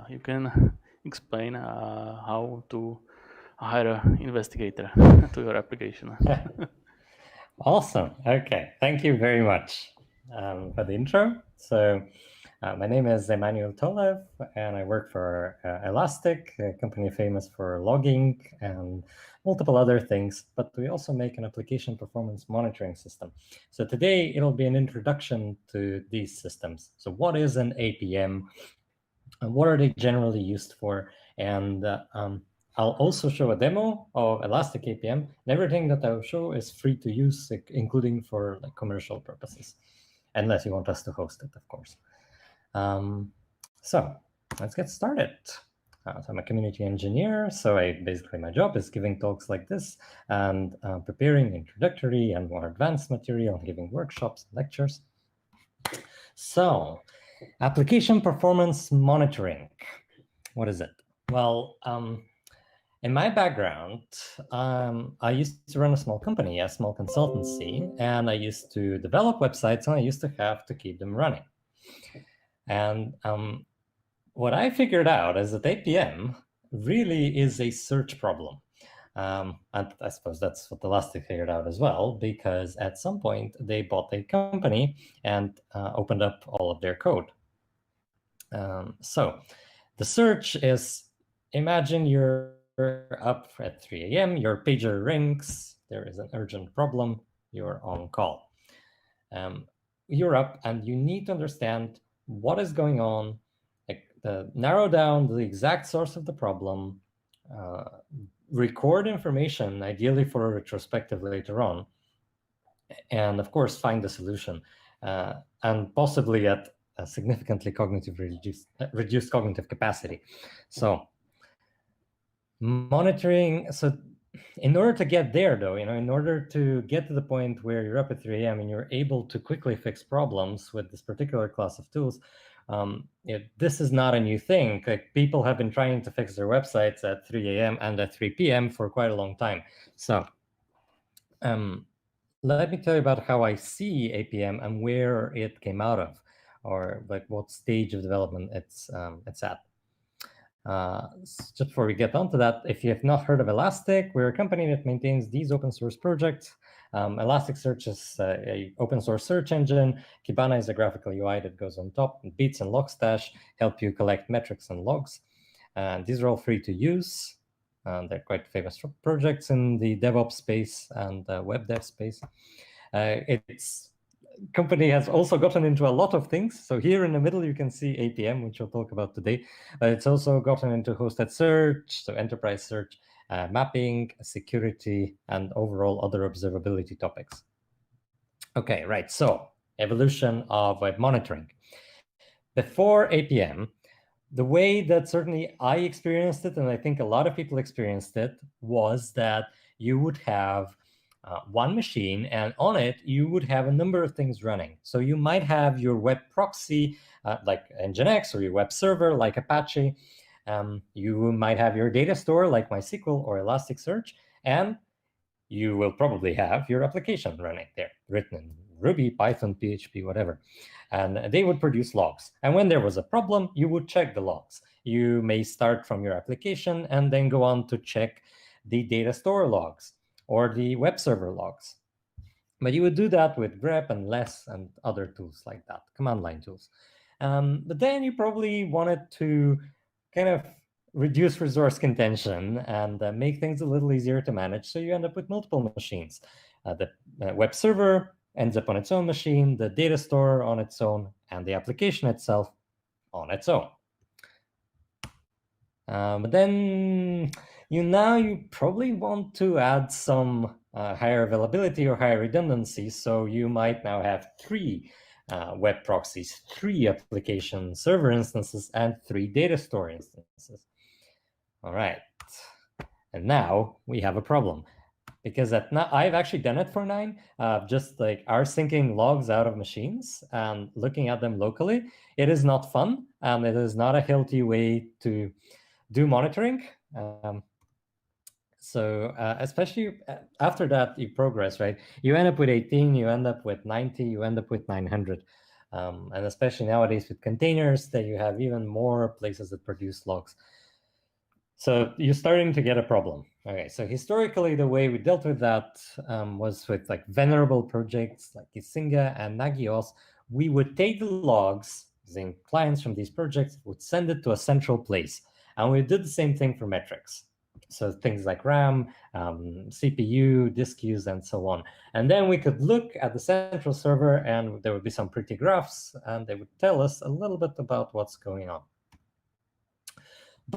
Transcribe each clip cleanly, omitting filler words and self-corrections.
you can explain how to hire an investigator to your application. Awesome. Okay. Thank you very much for the intro. So my name is Emanuil Tolev, and I work for Elastic, a company famous for logging and multiple other things, but we also make an application performance monitoring system. So today it'll be an introduction to these systems. So what is an APM? And what are they generally used for? And I'll also show a demo of Elastic APM. And everything that I'll show is free to use, including for like commercial purposes, unless you want us to host it, of course. So let's get started. So I'm a community engineer, so basically my job is giving talks like this and preparing introductory and more advanced material, giving workshops, lectures. So application performance monitoring. What is it? Well, in my background, I used to run a small company, a small consultancy, and I used to develop websites, and I used to have to keep them running. And what I figured out is that APM really is a search problem. And I suppose that's what Elastic figured out as well, because at some point they bought a company and opened up all of their code. So the search is, imagine you're up at 3 a.m., your pager rings, there is an urgent problem, you're on call. You're up and you need to understand what is going on, narrow down the exact source of the problem, record information, ideally for a retrospective later on, and of course find the solution, and possibly at a significantly reduced cognitive capacity. So monitoring, so in order to get there though, in order to get to the point where you're up at 3 a.m. and you're able to quickly fix problems with this particular class of tools, this is not a new thing. Like, people have been trying to fix their websites at 3 a.m. and at 3 p.m. for quite a long time. So let me tell you about how I see APM and where it came out of, or like what stage of development it's at. Just before we get onto that, if you have not heard of Elastic, we're a company that maintains these open source projects. Elasticsearch is an open source search engine. Kibana is a graphical UI that goes on top. Beats and Logstash help you collect metrics and logs. And these are all free to use. They're quite famous projects in the DevOps space and web dev space. Its company has also gotten into a lot of things. So here in the middle, you can see APM, which we'll talk about today. It's also gotten into hosted search, so enterprise search, mapping, security, and overall other observability topics. Okay, right. So evolution of web monitoring. Before APM, the way that certainly I experienced it, and I think a lot of people experienced it, was that you would have one machine, and on it, you would have a number of things running. So you might have your web proxy, like Nginx, or your web server, like Apache. You might have your data store, like MySQL or Elasticsearch, and you will probably have your application running there, written in Ruby, Python, PHP, whatever. And they would produce logs. And when there was a problem, you would check the logs. You may start from your application and then go on to check the data store logs or the web server logs. But you would do that with grep and less and other tools like that, command line tools. But then you probably wanted to kind of reduce resource contention and make things a little easier to manage. So you end up with multiple machines. The web server ends up on its own machine, the data store on its own, and the application itself on its own. But then you probably want to add some higher availability or higher redundancy. So you might now have 3 web proxies, 3 application server instances, and 3 data store instances. All right. And now we have a problem, because I've actually done it for 9, just like rsynching logs out of machines and looking at them locally. It is not fun, and it is not a healthy way to do monitoring. So especially after that, you progress, right? You end up with 18, you end up with 90, you end up with 900. And especially nowadays with containers, that you have even more places that produce logs. So you're starting to get a problem. Okay, so historically, the way we dealt with that was with like venerable projects like Isinga and Nagios. We would take the logs using clients from these projects, would send it to a central place. And we did the same thing for metrics. So things like RAM, CPU, disk use, and so on. And then we could look at the central server and there would be some pretty graphs and they would tell us a little bit about what's going on.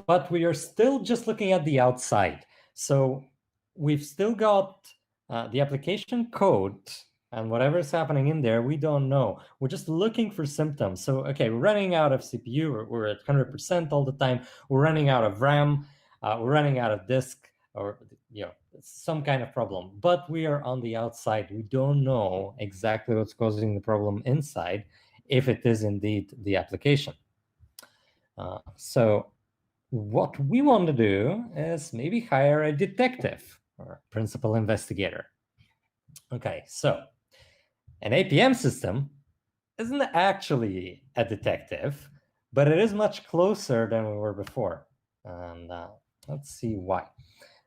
But we are still just looking at the outside. So we've still got the application code and whatever is happening in there, we don't know. We're just looking for symptoms. So, okay, we're running out of CPU, we're at 100% all the time. We're running out of RAM, we're running out of disk, or some kind of problem. But we are on the outside. We don't know exactly what's causing the problem inside, if it is indeed the application. So what we want to do is maybe hire a detective or principal investigator. Okay, so an APM system isn't actually a detective, but it is much closer than we were before. And let's see why.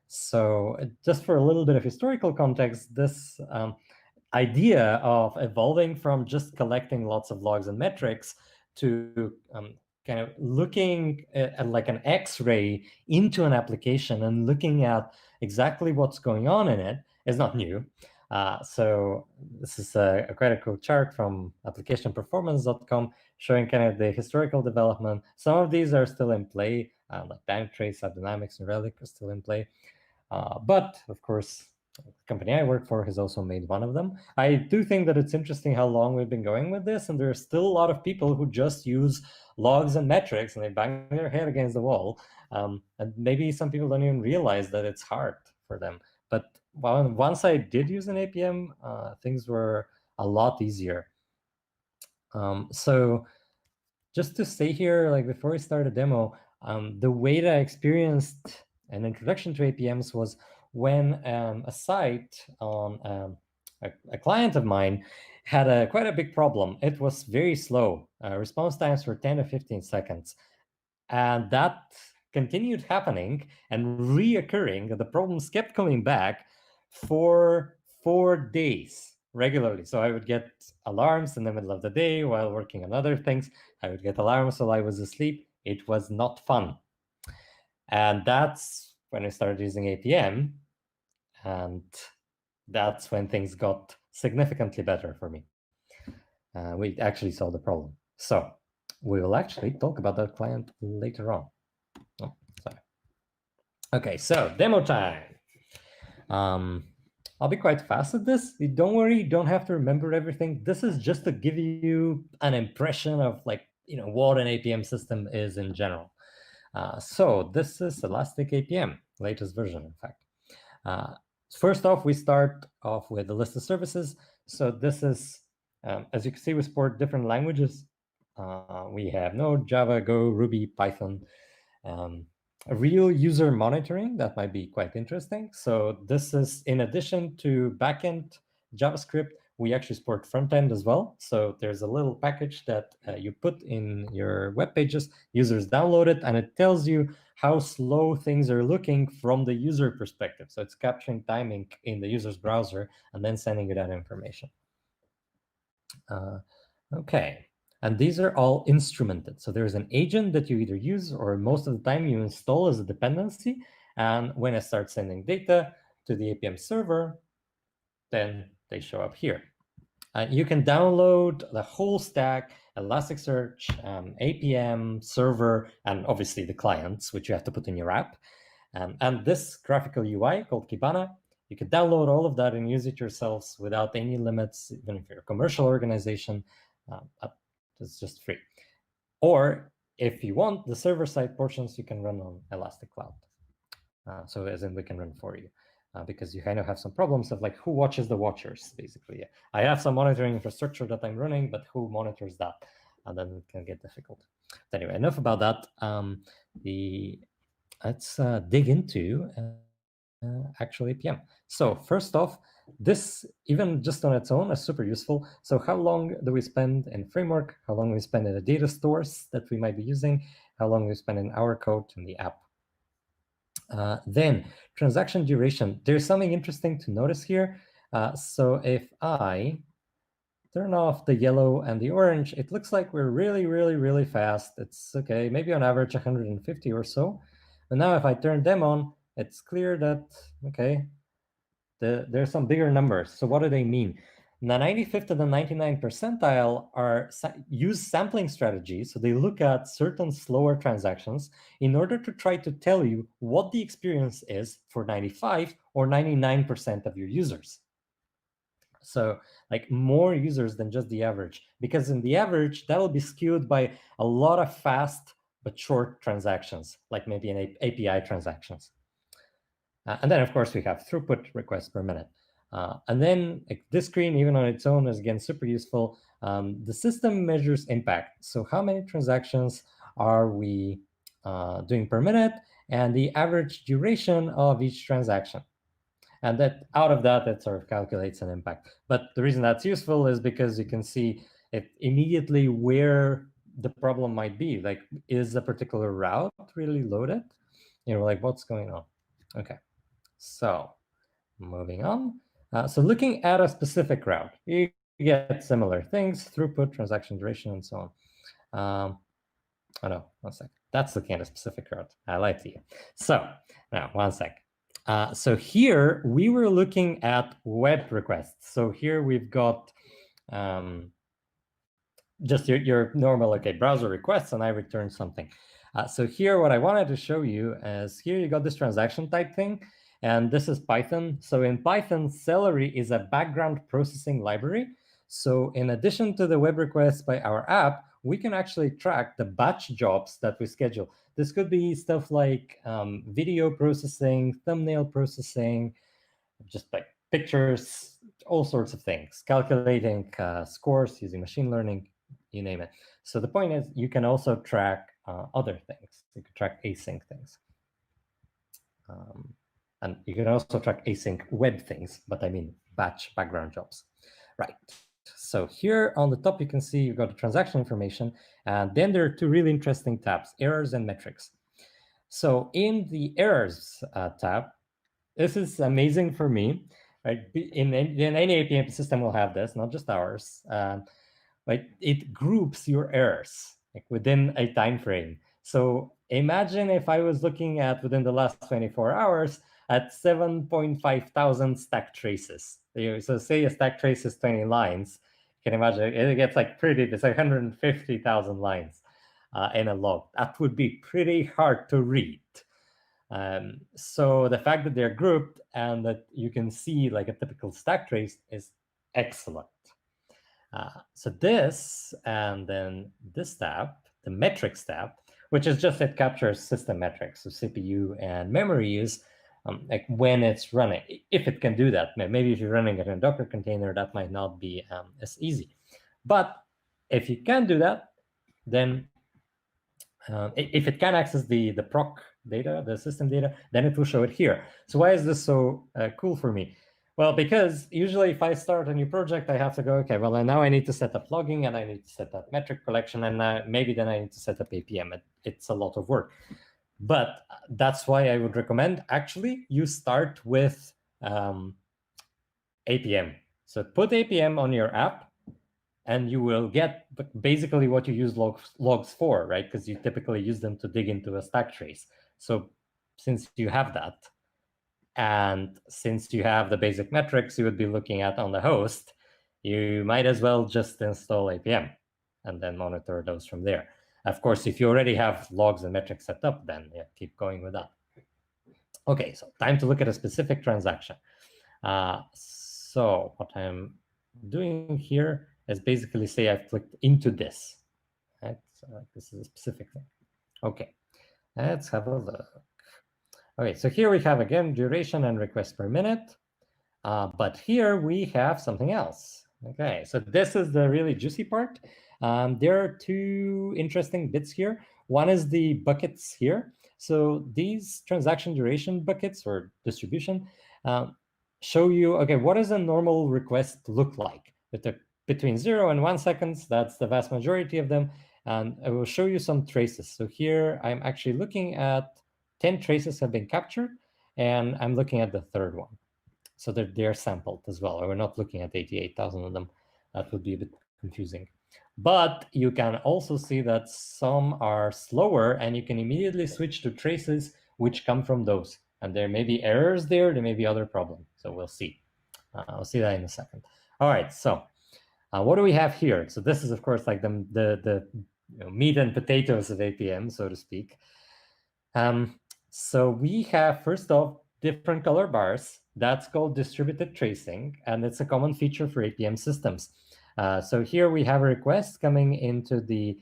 So just for a little bit of historical context, this idea of evolving from just collecting lots of logs and metrics to kind of looking at like an X-ray into an application and looking at exactly what's going on in it is not new. So this is quite a cool chart from applicationperformance.com showing kind of the historical development. Some of these are still in play, like Dynatrace, AppDynamics, and Relic are still in play. But of course, the company I work for has also made one of them. I do think that it's interesting how long we've been going with this, and there are still a lot of people who just use logs and metrics and they bang their head against the wall. And maybe some people don't even realize that it's hard for them. But once I did use an APM, things were a lot easier. So just to stay here, like before we start a demo, the way that I experienced an introduction to APMs was when a site on a client of mine had quite a big problem. It was very slow. Response times were 10 to 15 seconds. And that continued happening and reoccurring. The problems kept coming back for 4 days regularly. So I would get alarms in the middle of the day while working on other things. I would get alarms while I was asleep. It was not fun. And that's when I started using APM. And that's when things got significantly better for me. We actually solved the problem. So we will actually talk about that client later on. Oh, sorry. Okay, so demo time. I'll be quite fast at this. Don't worry, you don't have to remember everything. This is just to give you an impression of what an APM system is in general. So this is Elastic APM, latest version, in fact. First off, we start off with a list of services. So this is, as you can see, we support different languages. We have Node, Java, Go, Ruby, Python. A real user monitoring, that might be quite interesting. So this is in addition to backend JavaScript, we actually support front-end as well. So there's a little package that you put in your web pages, users download it, and it tells you how slow things are looking from the user perspective. So it's capturing timing in the user's browser and then sending you that information. Okay. And these are all instrumented. So there's an agent that you either use or most of the time you install as a dependency. And when I start sending data to the APM server, then they show up here. You can download the whole stack, Elasticsearch, APM, server, and obviously the clients, which you have to put in your app. And this graphical UI called Kibana, you can download all of that and use it yourselves without any limits, even if you're a commercial organization. It's just free. Or if you want the server-side portions, you can run on Elastic Cloud. So as in we can run for you. Because you kind of have some problems of like who watches the watchers, basically. I have some monitoring infrastructure that I'm running, but who monitors that? And then it can get difficult. But anyway, enough about that. Let's dig into actual APM. So first off, This, even just on its own, is super useful. So how long do we spend in framework? How long do we spend in the data stores that we might be using? How long do we spend in our code in the app? Then transaction duration. There's something interesting to notice here. So if I turn off the yellow and the orange, it looks like we're really, really, really fast. It's okay, maybe on average 150 or so. And now if I turn them on, it's clear that, okay, there's some bigger numbers. So what do they mean? The 95th to the 99th percentile use sampling strategies. So they look at certain slower transactions in order to try to tell you what the experience is for 95 or 99% of your users. So like more users than just the average, because in the average, that will be skewed by a lot of fast but short transactions, like maybe an API transactions. And then, of course, we have throughput requests per minute. And then like, this screen, even on its own, is again super useful. The system measures impact. So how many transactions are we doing per minute, and the average duration of each transaction. And that out of that, it sort of calculates an impact. But the reason that's useful is because you can see it immediately where the problem might be. Like, is a particular route really loaded? Like what's going on? Okay. So moving on. So looking at a specific route, you get similar things, throughput, transaction duration, and so on. Oh no, 1 sec. That's looking at a specific route. I lied to you. So now 1 sec. So here we were looking at web requests. So here we've got just your normal, okay, browser requests, and I return something. So here what I wanted to show you is here you got this transaction type thing, and this is Python. So in Python, Celery is a background processing library. So in addition to the web requests by our app, we can actually track the batch jobs that we schedule. This could be stuff like video processing, thumbnail processing, just like pictures, all sorts of things, calculating scores using machine learning, you name it. So the point is you can also track other things. You can track async things. And you can also track async web things, but I mean batch background jobs. Right. So here on the top, you can see you've got the transaction information, and then there are two really interesting tabs, errors and metrics. So in the errors tab, this is amazing for me. Right? In any APM system will have this, not just ours. Right? It groups your errors like within a time frame. So imagine if I was looking at within the last 24 hours at 7.5 thousand stack traces. So say a stack trace is 20 lines. You can imagine it gets like it's like 150,000 lines in a log. That would be pretty hard to read. So the fact that they're grouped and that you can see like a typical stack trace is excellent. So this, and then this tab, the metrics tab, which is just it captures system metrics, so CPU and memory use, like when it's running, if it can do that. Maybe if you're running it in a Docker container, that might not be as easy. But if you can do that, then if it can access the proc data, the system data, then it will show it here. So why is this so cool for me? Well, because usually if I start a new project, I have to go, okay, well, now I need to set up logging and I need to set up metric collection, and maybe then I need to set up APM. It's a lot of work. But that's why I would recommend actually you start with APM. So put APM on your app, and you will get basically what you use logs for, right? Because you typically use them to dig into a stack trace. So since you have that, and since you have the basic metrics you would be looking at on the host, you might as well just install APM and then monitor those from there. Of course, if you already have logs and metrics set up, then yeah, keep going with that. Okay, so time to look at a specific transaction. So what I'm doing here is basically say I've clicked into this. Right? So this is a specific thing. Okay, let's have a look. Okay, so here we have again duration and requests per minute, but here we have something else. Okay, so this is the really juicy part. There are two interesting bits here. One is the buckets here. So these transaction duration buckets or distribution, show you, okay, what does a normal request look like? Between 0 and 1 seconds, that's the vast majority of them. And I will show you some traces. So here I'm actually looking at 10 traces have been captured, and I'm looking at the third one. So they're sampled as well. We're not looking at 88,000 of them. That would be a bit confusing. But you can also see that some are slower, and you can immediately switch to traces which come from those. And there may be errors there may be other problems. So we'll see. I'll see that in a second. All right, so what do we have here? So this is, of course, like the meat and potatoes of APM, so to speak. So we have, first off, different color bars. That's called distributed tracing, and it's a common feature for APM systems. So here we have a request coming into the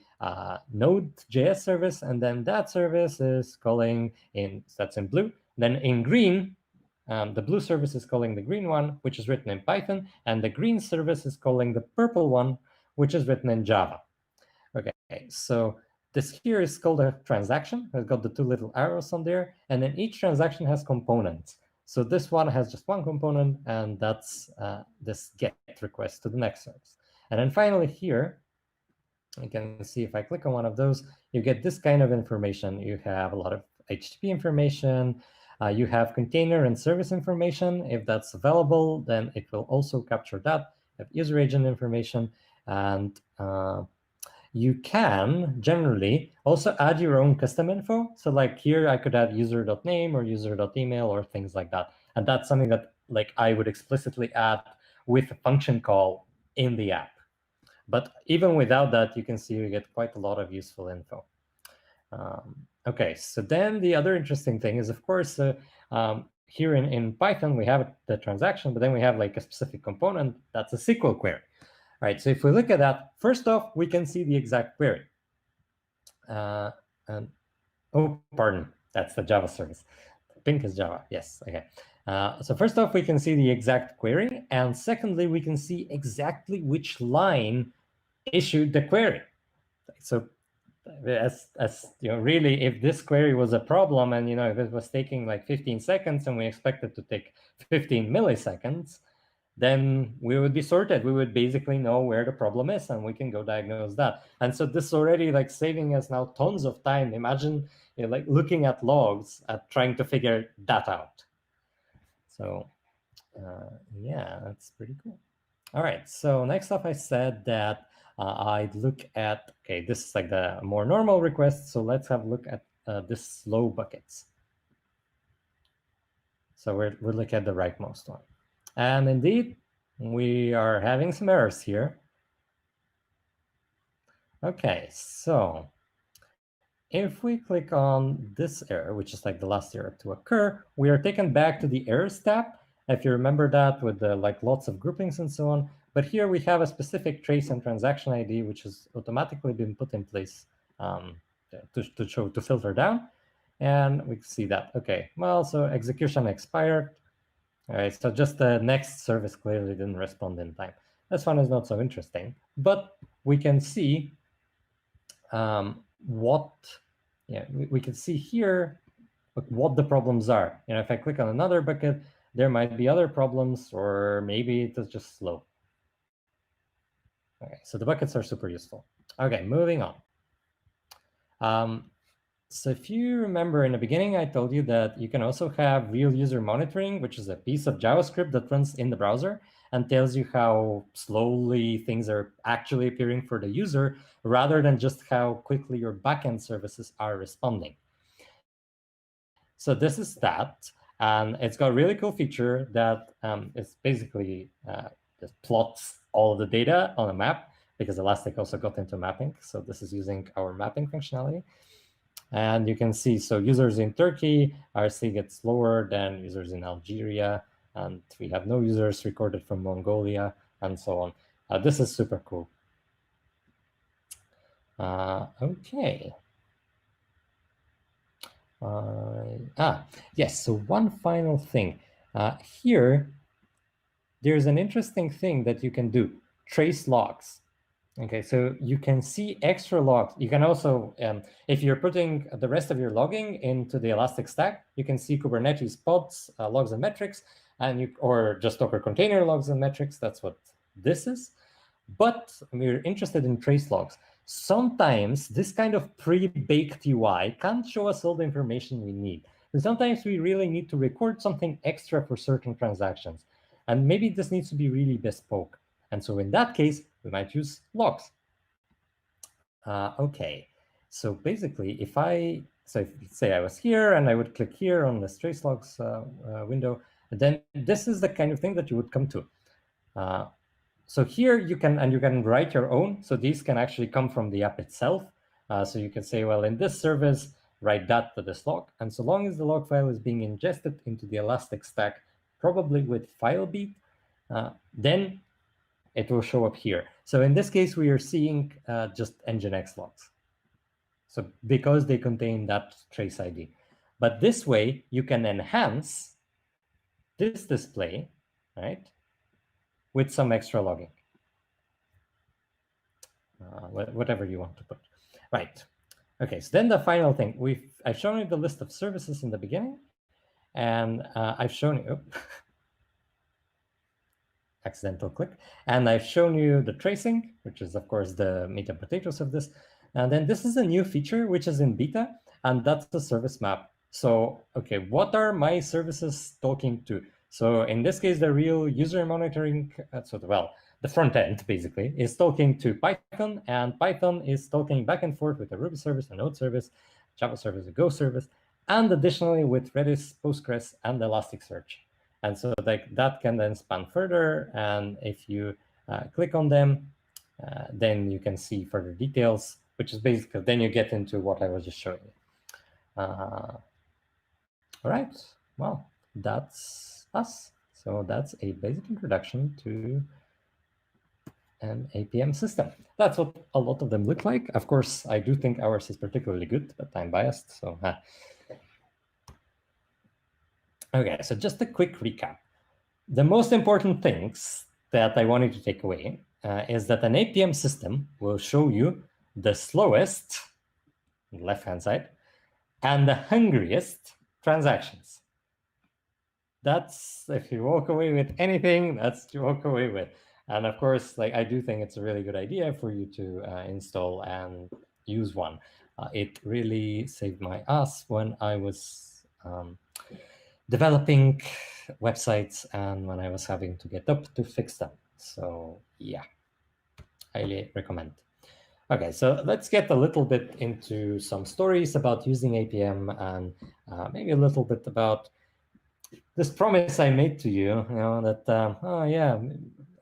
Node.js service, and then that service is calling in, that's in blue. Then in green, the blue service is calling the green one, which is written in Python, and the green service is calling the purple one, which is written in Java. Okay, so this here is called a transaction. It's got the two little arrows on there, and then each transaction has components. So this one has just one component, and that's this GET request to the next service. And then finally here, you can see if I click on one of those, you get this kind of information. You have a lot of HTTP information. You have container and service information. If that's available, then it will also capture that. You have user agent information, and you can generally also add your own custom info. So like here, I could add user.name or user.email or things like that. And that's something that like I would explicitly add with a function call in the app. But even without that, you can see you get quite a lot of useful info. Okay, so then the other interesting thing is, of course, here in Python, we have the transaction, but then we have like a specific component that's a SQL query. All right, so if we look at that, first off, we can see the exact query. And oh, pardon, that's the Java service. Pink is Java, yes, okay. So first off, we can see the exact query. And secondly, we can see exactly which line issued the query. So as you know, really, if this query was a problem and if it was taking like 15 seconds and we expect it to take 15 milliseconds, then we would be sorted. We would basically know where the problem is, and we can go diagnose that. And so this is already like saving us now tons of time. Imagine like looking at logs at trying to figure that out. So yeah, that's pretty cool. All right, so next up I said that I'd look at, okay, this is like the more normal request. So let's have a look at this slow buckets. So we're looking at the rightmost one. And indeed, we are having some errors here. Okay, so if we click on this error, which is like the last error to occur, we are taken back to the errors tab. If you remember that with the like lots of groupings and so on. But here we have a specific trace and transaction ID, which has automatically been put in place to filter down. And we see that, okay, well, so execution expired. All right, so just the next service clearly didn't respond in time. This one is not so interesting, but we can see we can see here what the problems are. If I click on another bucket, there might be other problems, or maybe it is just slow. Okay, so the buckets are super useful. Okay, moving on. So if you remember in the beginning, I told you that you can also have real user monitoring, which is a piece of JavaScript that runs in the browser and tells you how slowly things are actually appearing for the user, rather than just how quickly your backend services are responding. So this is that, and it's got a really cool feature that is basically just plots all of the data on a map, because Elastic also got into mapping. So this is using our mapping functionality. And you can see, so users in Turkey are seeing it slower than users in Algeria, and we have no users recorded from Mongolia, and so on. This is super cool. Okay. Yes, so one final thing. Here, there's an interesting thing that you can do, trace logs. Okay, so you can see extra logs. You can also, if you're putting the rest of your logging into the Elastic Stack, you can see Kubernetes pods, logs and metrics, and or just Docker container logs and metrics. That's what this is. But we're interested in trace logs. Sometimes this kind of pre-baked UI can't show us all the information we need. And sometimes we really need to record something extra for certain transactions. And maybe this needs to be really bespoke. And so in that case, we might use logs. Okay, so basically, if say I was here and I would click here on this trace logs window, then this is the kind of thing that you would come to. So here you can write your own. So these can actually come from the app itself. So you can say, well, in this service, write that to this log. And so long as the log file is being ingested into the Elastic Stack, probably with FileBeat, then it will show up here. So in this case, we are seeing just Nginx logs. So because they contain that trace ID. But this way, you can enhance this display, right, with some extra logging. Whatever you want to put. Right. Okay, so then the final thing. I've shown you the list of services in the beginning, and I've shown you, accidental click, and I've shown you the tracing, which is of course the meat and potatoes of this. And then this is a new feature which is in beta, and that's the service map. So, okay, what are my services talking to? So in this case, the real user monitoring, the front end basically is talking to Python, and Python is talking back and forth with a Ruby service, a Node service, Java service, a Go service, and additionally with Redis, Postgres, and Elasticsearch. And so that can then span further. And if you click on them, then you can see further details, which is basically, then you get into what I was just showing you. All right, well, that's us. So that's a basic introduction to an APM system. That's what a lot of them look like. Of course, I do think ours is particularly good, but I'm biased, so. Okay, so just a quick recap. The most important things that I wanted to take away is that an APM system will show you the slowest, left-hand side, and the hungriest transactions. That's, if you walk away with anything, that's what you walk away with. And of course, I do think it's a really good idea for you to install and use one. It really saved my ass when I was developing websites and when I was having to get up to fix them. So yeah, highly recommend. Okay, so let's get a little bit into some stories about using APM and maybe a little bit about this promise I made to you, that, oh yeah,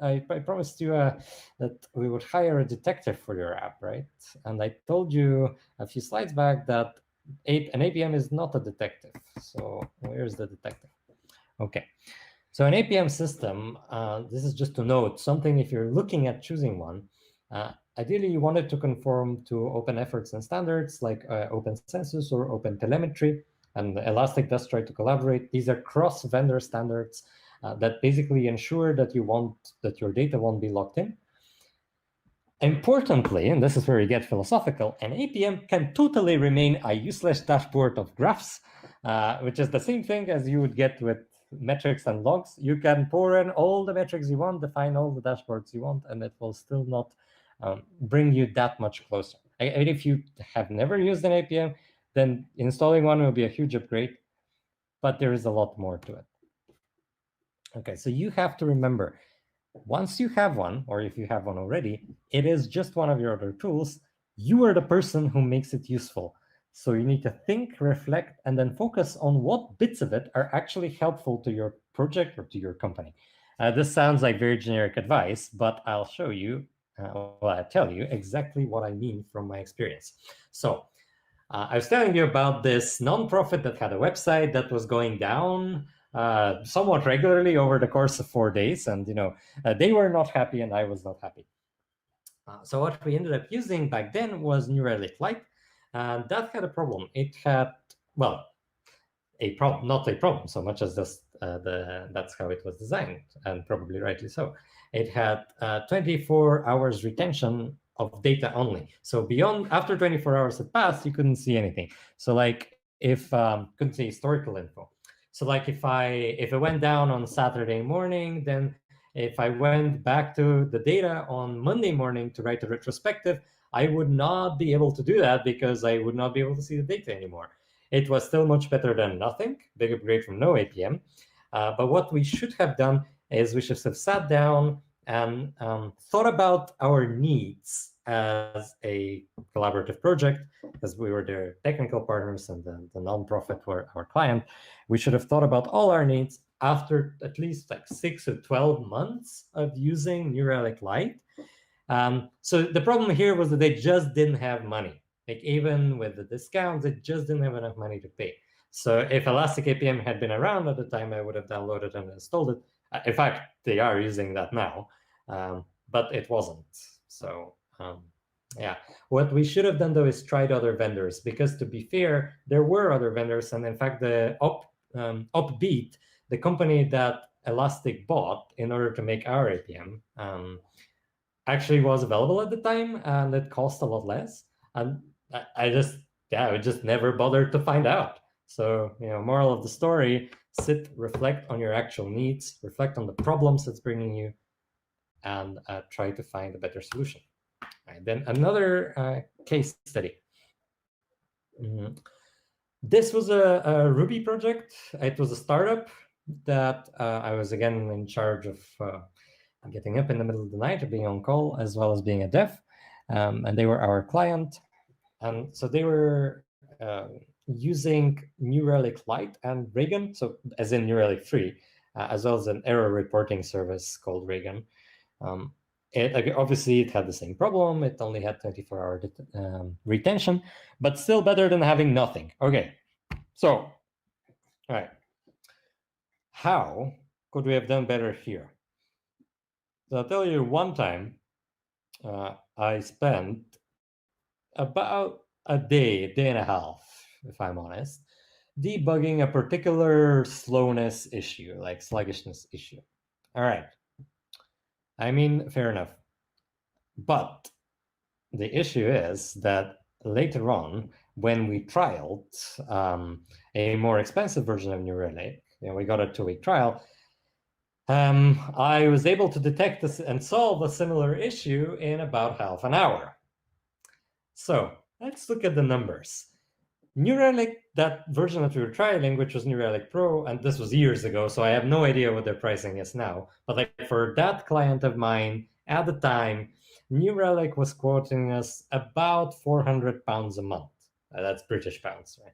I promised you that we would hire a detective for your app, right? And I told you a few slides back that an APM is not a detective. So where's the detective? Okay, so an APM system, this is just to note something if you're looking at choosing one, ideally you want it to conform to open efforts and standards like open census or open telemetry, and Elastic does try to collaborate. These are cross-vendor standards that basically ensure that your data won't be locked in. Importantly, and this is where we get philosophical, an APM can totally remain a useless dashboard of graphs, which is the same thing as you would get with metrics and logs. You can pour in all the metrics you want, define all the dashboards you want, and it will still not bring you that much closer. And if you have never used an APM, then installing one will be a huge upgrade, but there is a lot more to it. Okay, so you have to remember, once you have one, or if you have one already, it is just one of your other tools. You are the person who makes it useful. So you need to think, reflect, and then focus on what bits of it are actually helpful to your project or to your company. This sounds like very generic advice, but I'll show you, I'll tell you exactly what I mean from my experience. So I was telling you about this nonprofit that had a website that was going down somewhat regularly over the course of 4 days, and they were not happy, and I was not happy. So what we ended up using back then was New Relic Lite, and that had a problem. It had, well, a problem, not a problem so much as just that's how it was designed, and probably rightly so. It had 24 hours retention of data only. So after 24 hours had passed, you couldn't see anything. So if couldn't see historical info. So like if it went down on Saturday morning, then if I went back to the data on Monday morning to write a retrospective, I would not be able to do that because I would not be able to see the data anymore. It was still much better than nothing, big upgrade from no APM. But what we should have done is we should have sat down and thought about our needs as a collaborative project, because we were their technical partners and the nonprofit were our client. We should have thought about all our needs after at least like 6 or 12 months of using New Relic Lite. So the problem here was that they just didn't have money. Like even with the discounts, they just didn't have enough money to pay. So if Elastic APM had been around at the time, I would have downloaded and installed it. In fact, they are using that now, but it wasn't. So yeah, what we should have done though is tried other vendors, because to be fair, there were other vendors, and in fact, the Upbeat, the company that Elastic bought in order to make our APM, actually was available at the time, and it cost a lot less. And I just never bothered to find out. So, moral of the story: sit, reflect on your actual needs, reflect on the problems it's bringing you, and try to find a better solution. Right, then another case study. This was a Ruby project. It was a startup that I was again in charge of getting up in the middle of the night, being on call, as well as being a dev. And they were our client. And so they were using New Relic Lite and Reagan, so as in New Relic Free, as well as an error reporting service called Reagan. Obviously, it had the same problem. It only had 24-hour retention, but still better than having nothing. Okay, so, all right. How could we have done better here? So I'll tell you, one time I spent about a day and a half, if I'm honest, debugging a particular slowness issue, like sluggishness issue. All right. I mean, fair enough. But the issue is that later on, when we trialed a more expensive version of New Relic, we got a 2-week trial, I was able to detect this and solve a similar issue in about half an hour. So let's look at the numbers. New Relic, that version that we were trialing, which was New Relic Pro, and this was years ago, so I have no idea what their pricing is now. But like for that client of mine, at the time, New Relic was quoting us about £400 a month. That's British pounds, right?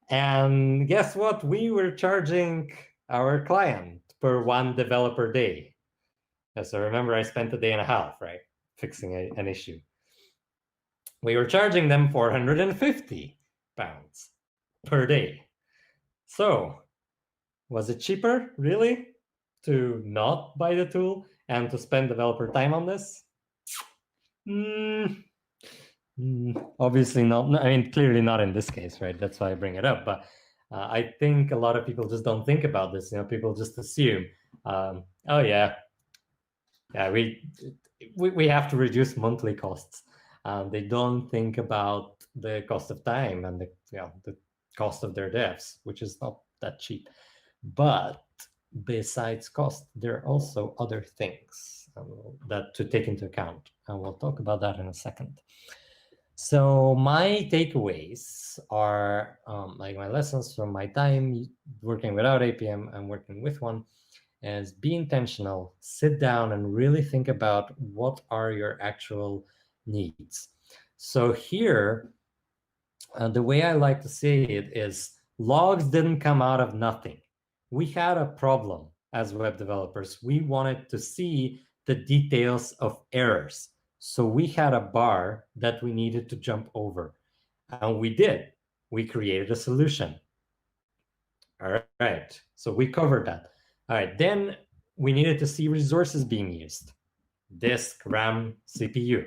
And guess what? We were charging our client per one developer day. So remember, I spent a day and a half, right, fixing an issue. We were charging them £450 per day. So was it cheaper, really, to not buy the tool and to spend developer time on this? Obviously not. I mean, clearly not in this case, right? That's why I bring it up. But I think a lot of people just don't think about this. People just assume, oh yeah, we have to reduce monthly costs. They don't think about the cost of time and the cost of their devs, which is not that cheap. But besides cost, there are also other things that to take into account, and we'll talk about that in a second. So my takeaways are like my lessons from my time working without APM and working with one is be intentional, sit down and really think about what are your actual needs. So here, the way I like to say it is logs didn't come out of nothing. We had a problem as web developers. We wanted to see the details of errors. So we had a bar that we needed to jump over. And we did. We created a solution. All right. So we covered that. All right. Then we needed to see resources being used. Disk, RAM, CPU.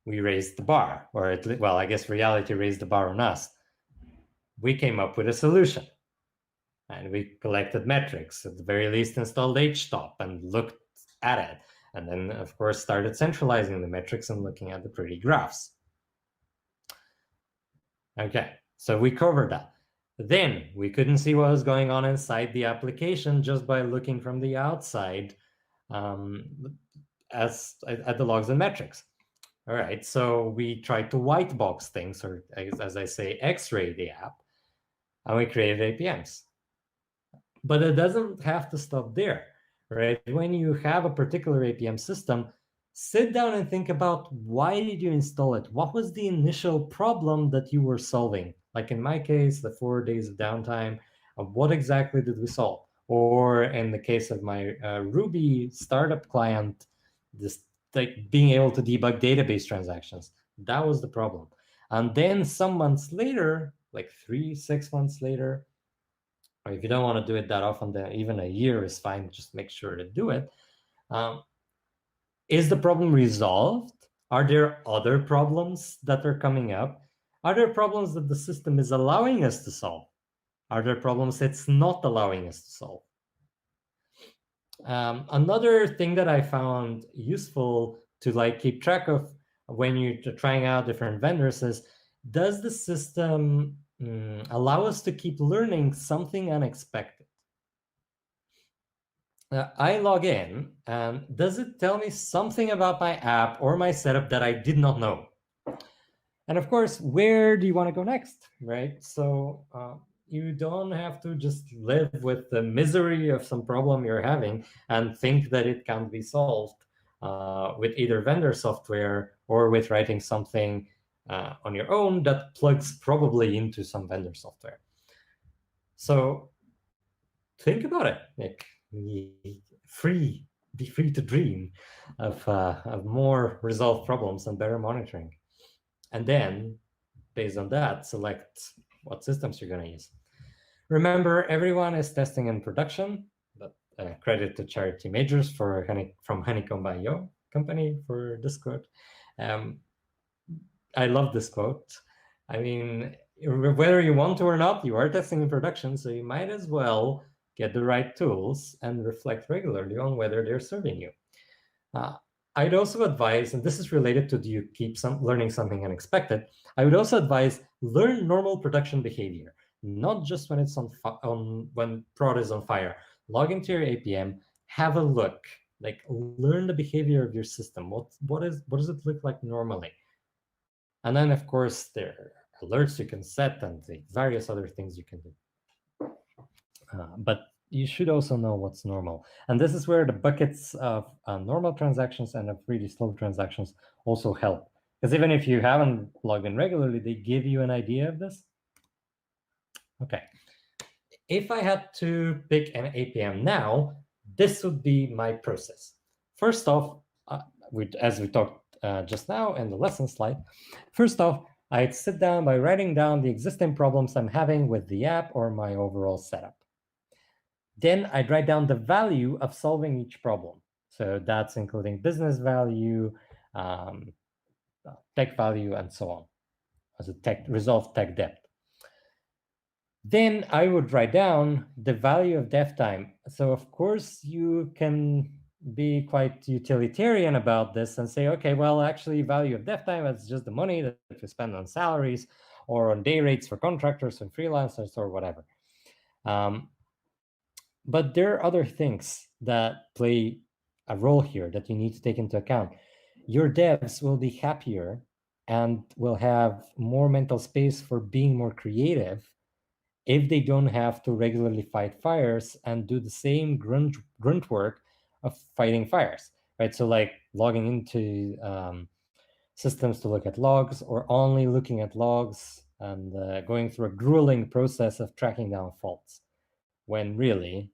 We raised the bar, or I guess reality raised the bar on us. We came up with a solution. And we collected metrics, at the very least installed HTOP and looked at it. And then, of course, started centralizing the metrics and looking at the pretty graphs. Okay, so we covered that. Then we couldn't see what was going on inside the application just by looking from the outside at the logs and metrics. All right, so we tried to white box things, or as I say, X-ray the app, and we created APMs. But it doesn't have to stop there, right? When you have a particular APM system, sit down and think about why did you install it? What was the initial problem that you were solving? Like in my case, the 4 days of downtime, what exactly did we solve? Or in the case of my Ruby startup client, this like being able to debug database transactions, that was the problem. And then some months later, like 3-6 months later, or if you don't want to do it that often, then even a year is fine. Just make sure to do it. Is the problem resolved? Are there other problems that are coming up? Are there problems that the system is allowing us to solve? Are there problems it's not allowing us to solve? Another thing that I found useful to like keep track of when you're trying out different vendors is, does the system allow us to keep learning something unexpected? I log in, and does it tell me something about my app or my setup that I did not know? And of course, where do you want to go next, right? So you don't have to just live with the misery of some problem you're having and think that it can be solved with either vendor software or with writing something on your own that plugs probably into some vendor software. So think about it. Like, be free to dream of more resolved problems and better monitoring. And then, based on that, select what systems you're going to use. Remember, everyone is testing in production, but credit to Charity Majors from Honeycomb.io company for this quote. I love this quote. I mean, whether you want to or not, you are testing in production, so you might as well get the right tools and reflect regularly on whether they're serving you. I'd also advise, and this is related to do you keep learning something unexpected, I would also advise learn normal production behavior, not just when it's when prod is on fire. Log into your APM, have a look, like learn the behavior of your system. What does it look like normally? And then, of course, there are alerts you can set and the various other things you can do. But you should also know what's normal. And this is where the buckets of normal transactions and of really slow transactions also help. Because even if you haven't logged in regularly, they give you an idea of this. Okay. If I had to pick an APM now, this would be my process. First off, as we talked just now in the lesson slide, first off, I'd sit down by writing down the existing problems I'm having with the app or my overall setup. Then I'd write down the value of solving each problem. So that's including business value, tech value, and so on, as a resolve tech debt. Then I would write down the value of dev time. So of course you can be quite utilitarian about this and say, okay, well, actually value of dev time is just the money that we spend on salaries or on day rates for contractors and freelancers or whatever. But there are other things that play a role here that you need to take into account. Your devs will be happier and will have more mental space for being more creative if they don't have to regularly fight fires and do the same grunt work of fighting fires, right? So like logging into systems to look at logs or only looking at logs and going through a grueling process of tracking down faults, when really,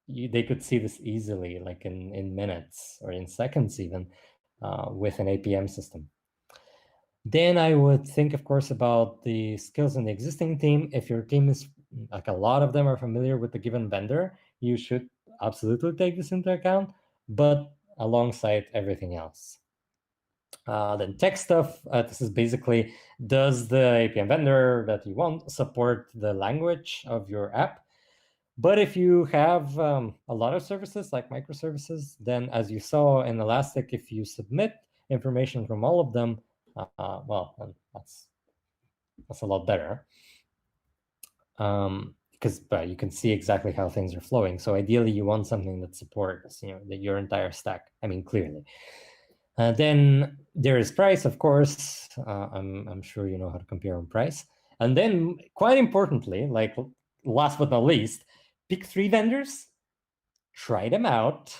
they could see this easily, like in minutes or in seconds even, with an APM system. Then I would think, of course, about the skills in the existing team. If your team is, like a lot of them are familiar with the given vendor, you should absolutely take this into account, but alongside everything else. Then tech stuff, this is basically, does the APM vendor that you want support the language of your app? But if you have a lot of services like microservices, then as you saw in Elastic, if you submit information from all of them, well, that's That's a lot better. Because you can see exactly how things are flowing. So ideally, you want something that supports your entire stack. I mean, clearly. Then there is price, of course. I'm sure you know how to compare on price. And then, quite importantly, like last but not least, pick 3 vendors, try them out,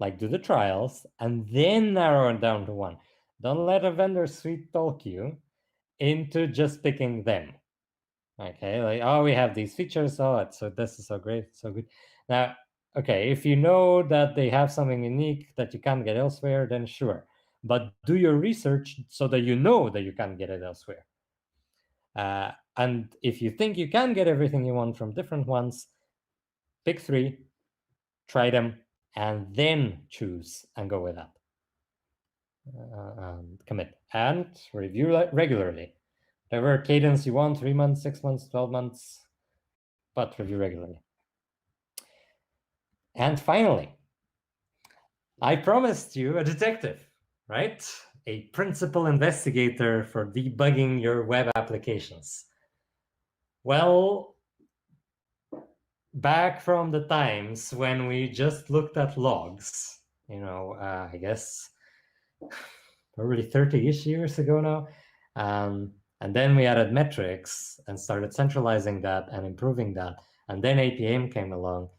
like do the trials, and then narrow it down to one. Don't let a vendor sweet talk you into just picking them. Okay, like, oh, we have these features, so this is so great, so good. Now, okay, if you know that they have something unique that you can't get elsewhere, then sure. But do your research so that you know that you can't get it elsewhere. And if you think you can get everything you want from different ones, pick 3, try them, and then choose and go with that. And commit and review regularly. Whatever cadence you want, 3 months, 6 months, 12 months, but review regularly. And finally, I promised you a detective, right? A principal investigator for debugging your web applications. Well, back from the times when we just looked at logs, I guess probably 30-ish years ago now. And then we added metrics and started centralizing that and improving that. And then APM came along.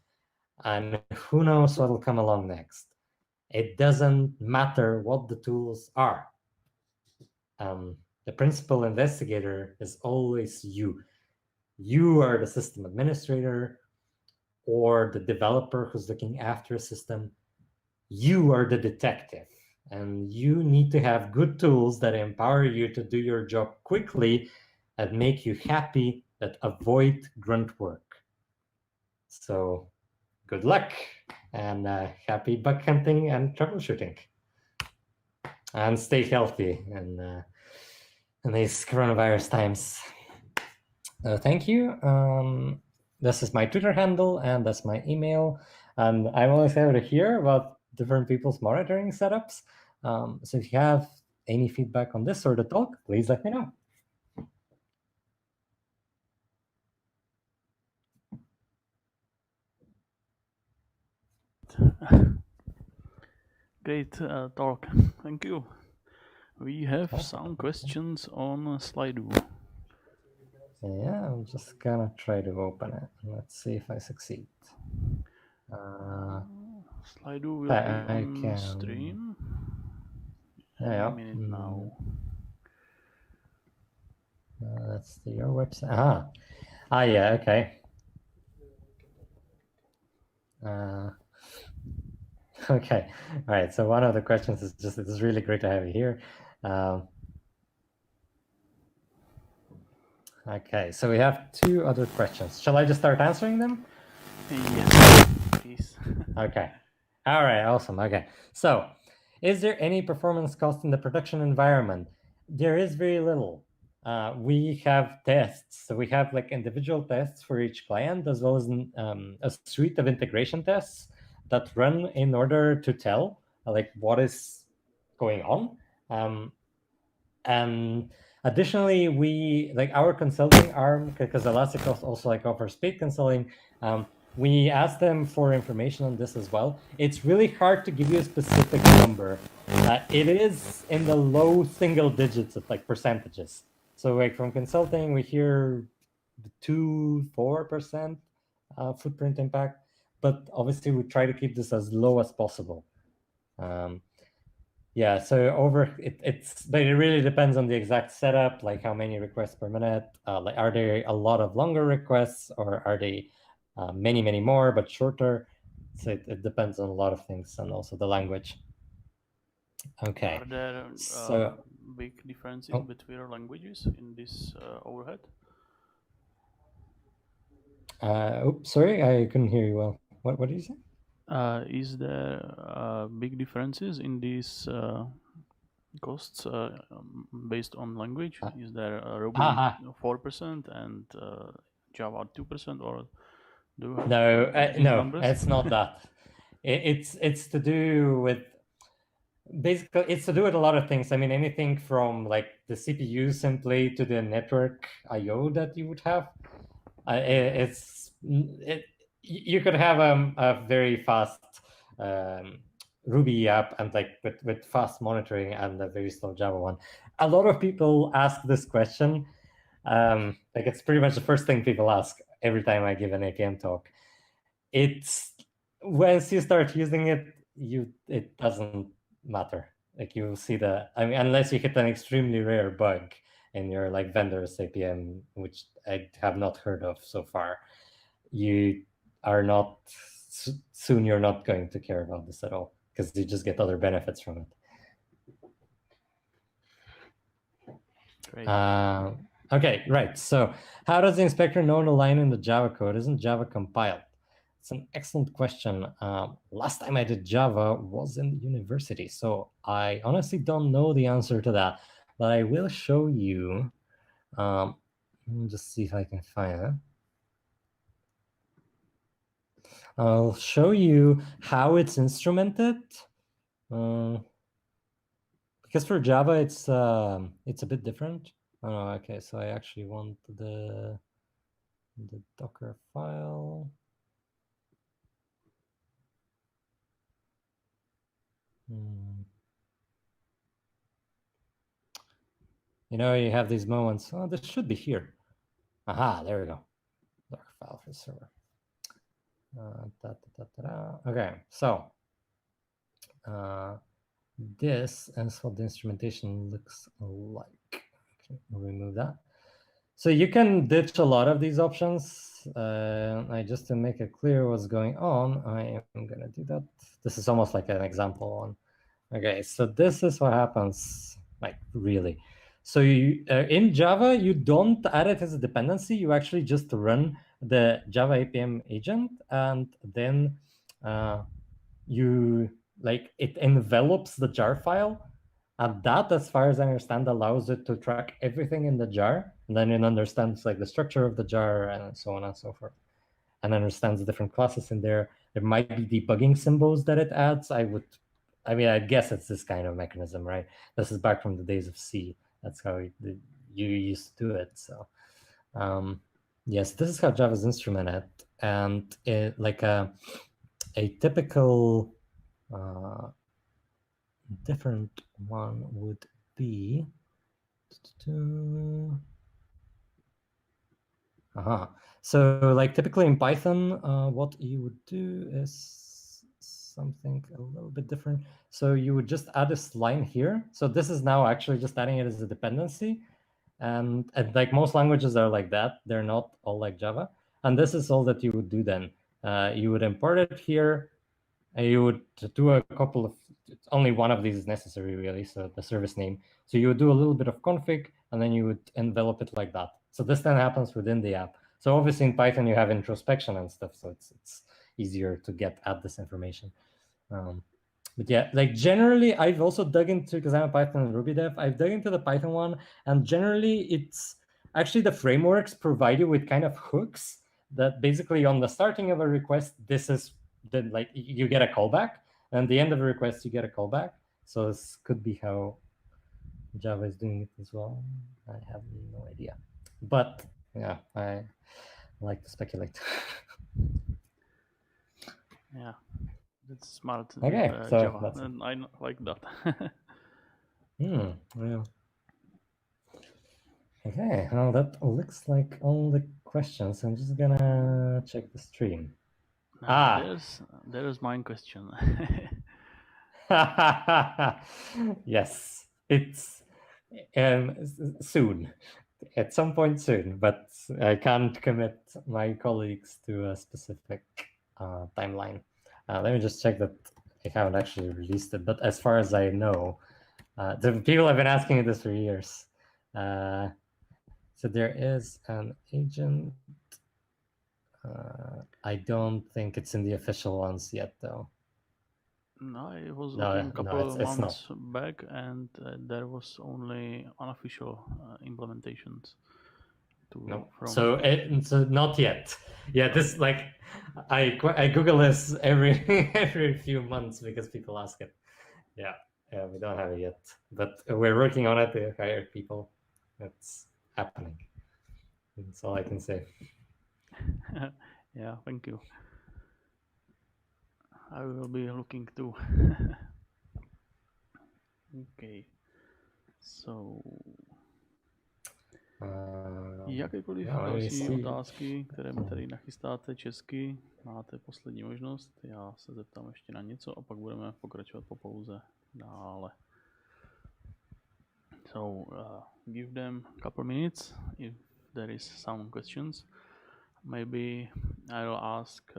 And who knows what will come along next. It doesn't matter what the tools are. The principal investigator is always you. You are the system administrator or the developer who's looking after a system. You are the detective. And you need to have good tools that empower you to do your job quickly and make you happy, that avoid grunt work. So good luck and happy bug hunting and troubleshooting. And stay healthy in these coronavirus times. Thank you. This is my Twitter handle and that's my email. And I'm always able to hear about different people's monitoring setups. So if you have any feedback on this sort of talk, please let me know. Great talk. Thank you. We have some questions on Slido. Yeah, I'm just gonna try to open it. Let's see if I succeed. Slido will be on stream. Yeah. A minute now. That's your website. Yeah, okay. Okay, all right. So one of the questions is just, it's really great to have you here. Okay, so we have 2 other questions. Shall I just start answering them? Yes, please. Okay. All right, awesome. Okay. So, is there any performance cost in the production environment? There is very little. We have tests. So we have like individual tests for each client, as well as a suite of integration tests that run in order to tell like what is going on. And additionally, we like our consulting arm, because Elastic also like offers paid consulting. We asked them for information on this as well. It's really hard to give you a specific number. It is in the low single digits of like percentages. So like from consulting, we hear 2-4% footprint impact, but obviously we try to keep this as low as possible. Yeah, so but it really depends on the exact setup, like how many requests per minute. Like, are there a lot of longer requests, or are they many more but shorter? So it depends on a lot of things, and also the language. Okay. Are there big differences between languages in this overhead? Oops, sorry, I couldn't hear you well. What did you say? Is there big differences in these costs based on language? Is there Ruby 4% and Java 2%, or do you have no, these numbers? it's not that. It's to do with basically, it's to do with a lot of things. I mean, anything from like the CPU simply to the network I/O that you would have. You could have a very fast Ruby app and like with fast monitoring and a very slow Java one. A lot of people ask this question. Like it's pretty much the first thing people ask every time I give an APM talk. It's once you start using it, it doesn't matter. Like you see I mean, unless you hit an extremely rare bug in your like vendor's APM, which I have not heard of so far, you are not soon. You're not going to care about this at all because you just get other benefits from it. Great. Okay, right. So how does the inspector know a line in the Java code isn't Java compiled? It's an excellent question. Last time I did Java was in the university, so I honestly don't know the answer to that, but I will show you. Let me just see if I can find it. I'll show you how it's instrumented. Because for Java, it's a bit different. Oh, okay. So I actually want the Docker file. You know, you have these moments. Oh, this should be here. Aha, there we go. Docker file for server. Okay, so this is what the instrumentation looks like. Okay, we'll remove that. So you can ditch a lot of these options. Just to make it clear what's going on, I am going to do that. This is almost like an example one. Okay, so this is what happens, like really. So you, in Java, you don't add it as a dependency. You actually just run the Java APM agent, and then it envelops the jar file. And that, as far as I understand, allows it to track everything in the jar. And then it understands like the structure of the jar and so on and so forth. And understands the different classes in there. There might be debugging symbols that it adds. I guess it's this kind of mechanism, right? This is back from the days of C. That's how you used to do it. So yes, this is how Java's instrumented. And like a typical different one would be so like typically in Python, what you would do is something a little bit different. So you would just add this line here. So this is now actually just adding it as a dependency. And like most languages are like that. They're not all like Java. And this is all that you would do then. You would import it here. And you would do a couple of, only one of these is necessary really, so the service name. So you would do a little bit of config, and then you would envelope it like that. So this then happens within the app. So obviously in Python you have introspection and stuff, so it's easier to get at this information. But yeah, like generally I've also dug into, because I'm a Python and Ruby dev, I've dug into the Python one, and generally it's actually the frameworks provide you with kind of hooks that basically on the starting of a request, this is then like you get a callback, and at the end of a request you get a callback. So this could be how Java is doing it as well. I have no idea, but yeah, I like to speculate. Yeah, that's smart. Okay, with, so Java, that's and I like that. yeah. Okay, well, that looks like all the questions. I'm just gonna check the stream. There's my question. Yes, it's soon, at some point soon, but I can't commit my colleagues to a specific timeline. Let me just check that I haven't actually released it, but as far as I know, the people have been asking this for years. So there is an agent. I don't think it's in the official ones yet, though. No, I was looking a couple of months back, and there was only unofficial implementations. So not yet. Yeah, this like I Google this every few months because people ask it. Yeah. we don't have it yet, but we're working on it to hire people. It's happening. That's all I can say. Yeah, thank you. I will be looking too. Okay. So, jakékoliv další otázky, které mi tady nachystáte česky, máte poslední možnost. Já se zeptám ještě na něco a pak budeme pokračovat po pauze dále. So, give them a couple minutes if there is some questions. Maybe I'll ask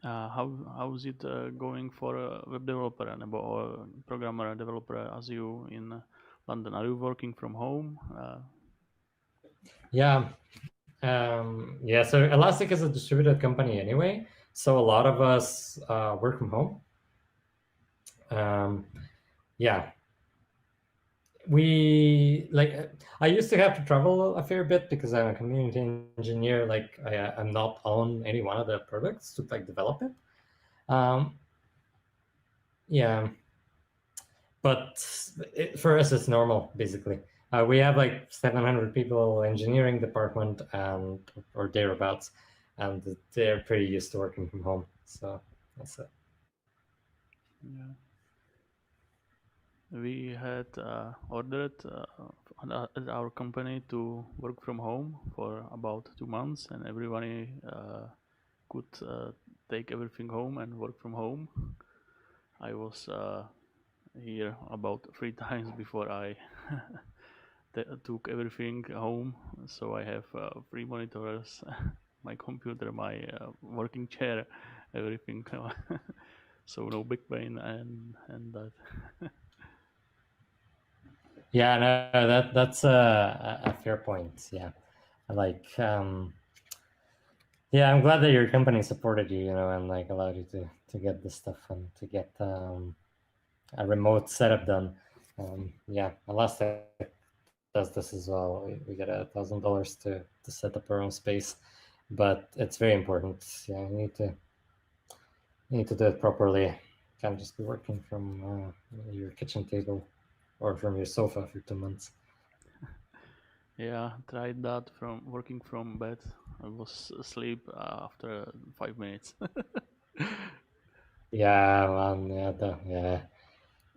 how's it going for a web developer nebo programmer developer as you in London? Are you working from home? Yeah, so Elastic is a distributed company anyway, so a lot of us work from home. Yeah, I used to have to travel a fair bit because I'm a community engineer. Like I'm not on any one of the products to like develop it. Yeah, but for us it's normal basically. We have like 700 people engineering department or thereabouts, and they're pretty used to working from home. So that's it. Yeah. We had ordered at our company to work from home for about 2 months, and everybody could take everything home and work from home. I was here about 3 times before I took everything home. So I have 3 monitors, my computer, my working chair, everything. So no big pain and that. Yeah, no, that's a fair point. Yeah, like yeah, I'm glad that your company supported you, and like allowed you to get this stuff and to get a remote setup done. Yeah, Elastic does this as well. We get $1,000 to set up our own space, but it's very important. Yeah, you need to do it properly. You can't just be working from your kitchen table or from your sofa for 2 months. Yeah, tried that from working from bed. I was asleep after 5 minutes. Yeah, man. Yeah.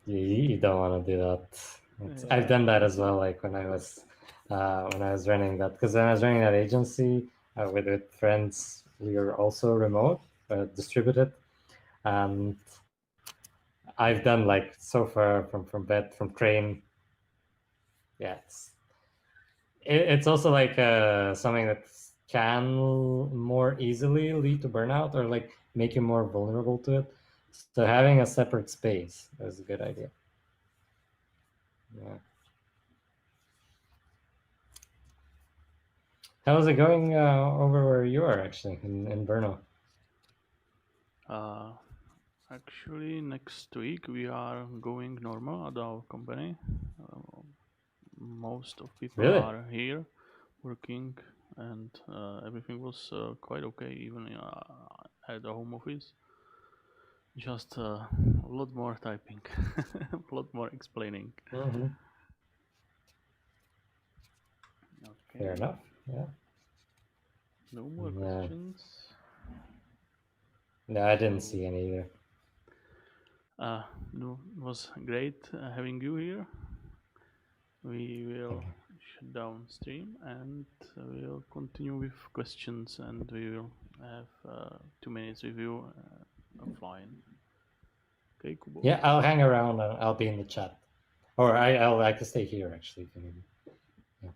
You don't want to do that. Yeah. I've done that as well. Like when I was running that, because when I was running that agency with friends, we were also remote, distributed, and I've done like so far from bed, from train. Yeah, it's also like something that can more easily lead to burnout or like make you more vulnerable to it. So having a separate space is a good idea. Yeah. How's it going over where you are actually in Brno? Actually, next week we are going normal at our company. Most of people Really? are here working, and everything was quite okay, even at the home office. Just a lot more typing, a lot more explaining. Mm-hmm. Okay. Fair enough. Yeah. No more questions. No, I didn't see any either. No, it was great having you here. We will shut down stream and we'll continue with questions, and we will have 2 minutes with you offline. Okay, Kubo? Yeah, I'll hang around and I'll be in the chat. Or I can stay here actually if you need me. Yeah.